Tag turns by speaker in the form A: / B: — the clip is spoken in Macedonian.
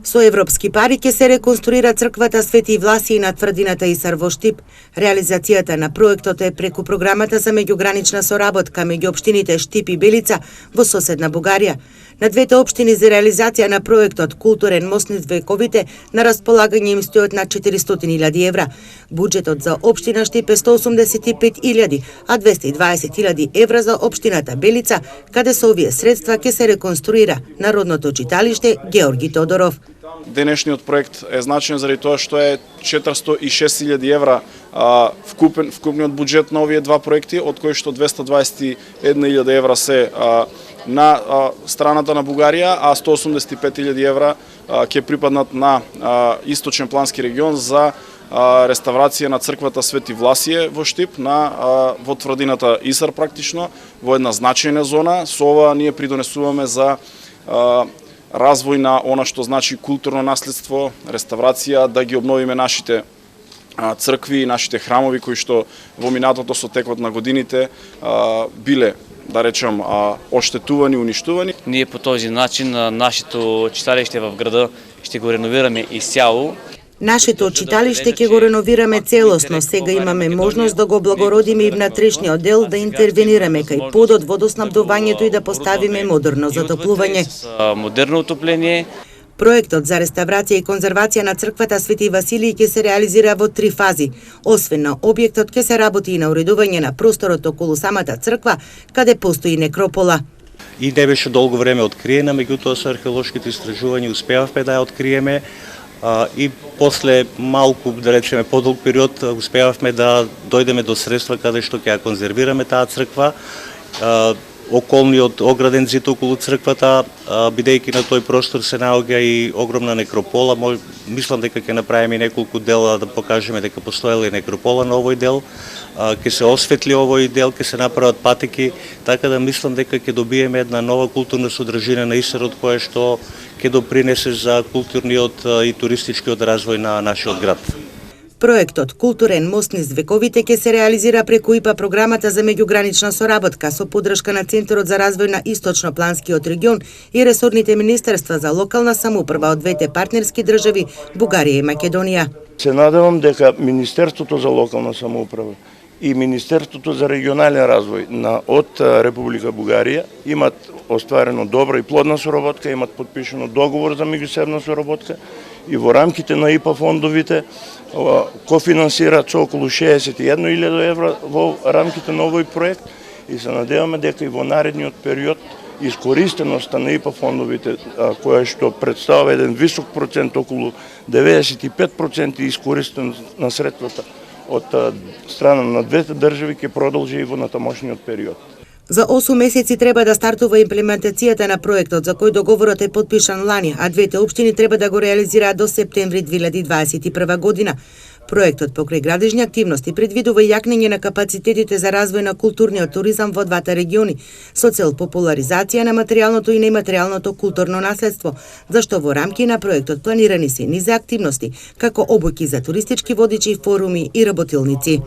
A: Со европски пари ќе се реконструира црквата Свети Власије на тврдината Исар во Штип. Реализацијата на проектот е преку програмата за меѓугранична соработка меѓу општините Штип и Белица во соседна Бугарија. На двете општини за реализација на проектот Културен мост низ вековите на располагање им стојат на 400.000 евра. Буџетот за општина Штип е 185.000, а 220.000 евра за општината Белица, каде со овие средства ќе се реконструира Народното читалиште Георги Тодоров.
B: Денешниот проект е значаен заради тоа што е 406.000 евра вкупниот буџет на овие два проекти, од кои што 221.000 евра се на страната на Бугарија, а 185.000 евра ќе припаднат на Источен плански регион за реставрација на црквата Свети Власије во Штип, во тврдината Исар практично, во една значајна зона. Со ова ние придонесуваме за развој на она што значи културно наследство, реставрација, да ги обновиме нашите цркви и нашите храмови кои што во минатото со текот на годините биле, да речем, оштетувани, уништувани.
C: Ние по този начин нашето читалиште в града ще го реновираме изцяло.
A: Нашето читалиште ќе го реновираме целосно. Сега имаме можност да го благородиме и внатрешниот дел, да интервенираме кај подот, водоснабдувањето и да поставиме модерно затоплување.
C: Модерно отопление.
A: Проектот за реставрација и конзервација на црквата Свети Василиј ќе се реализира во 3 фази. Освен на објектот, ќе се работи и на уредување на просторот околу самата црква, каде постои некропола.
D: И не беше долго време откриена, меѓутоа со археолошките истражувања успеавме да ја откриеме. И после малку, да речеме, подолг период успеавме да дојдеме до средства каде што ќе ја конзервираме таа црква. Околниот ограден зид околу црквата, бидејќи на тој простор се наоѓа и огромна некропола, мислам дека ќе направиме неколку дела да покажеме дека постоела и некропола на овој дел, ќе се осветли овој дел, ќе се направат патеки, така да мислам дека ќе добиеме една нова културна содржина на Исарот, која што ќе допринесе за културниот и туристичкиот развој на нашиот град.
A: Проектот Културен мост низ вековите ќе се реализира преку ИПА програмата за меѓугранична соработка со поддршка на Центарот за развој на Источно-планскиот регион и ресорните министерства за локална самоуправа од двете партнерски држави Бугарија и Македонија.
E: Се надевам дека Министерството за локална самоуправа и Министерството за регионален развој од Република Бугарија имат остварено добра и плодна соработка, имат подпишано договор за меѓусебна соработка и во рамките на ИПА фондовите кофинансираат со околу 61.000 евра во рамките на овој проект и се надеваме дека и во наредниот период искористеноста на ИПА фондовите, која што представува еден висок процент, околу 95% искористеност на средствата од страна на двете држави, ќе продолжи и во натамошниот период.
A: За 8 месеци треба да стартува имплементацијата на проектот, за кој договорот е подпишан лани, а двете општини треба да го реализираат до септември 2021 година. Проектот покрај градежни активности предвидува јакнење на капацитетите за развој на културниот туризам во двата региони, со цел популаризација на материјалното и нематеријалното културно наследство, зашто во рамки на проектот планирани се низ активности, како обуки за туристички водичи, форуми и работилници.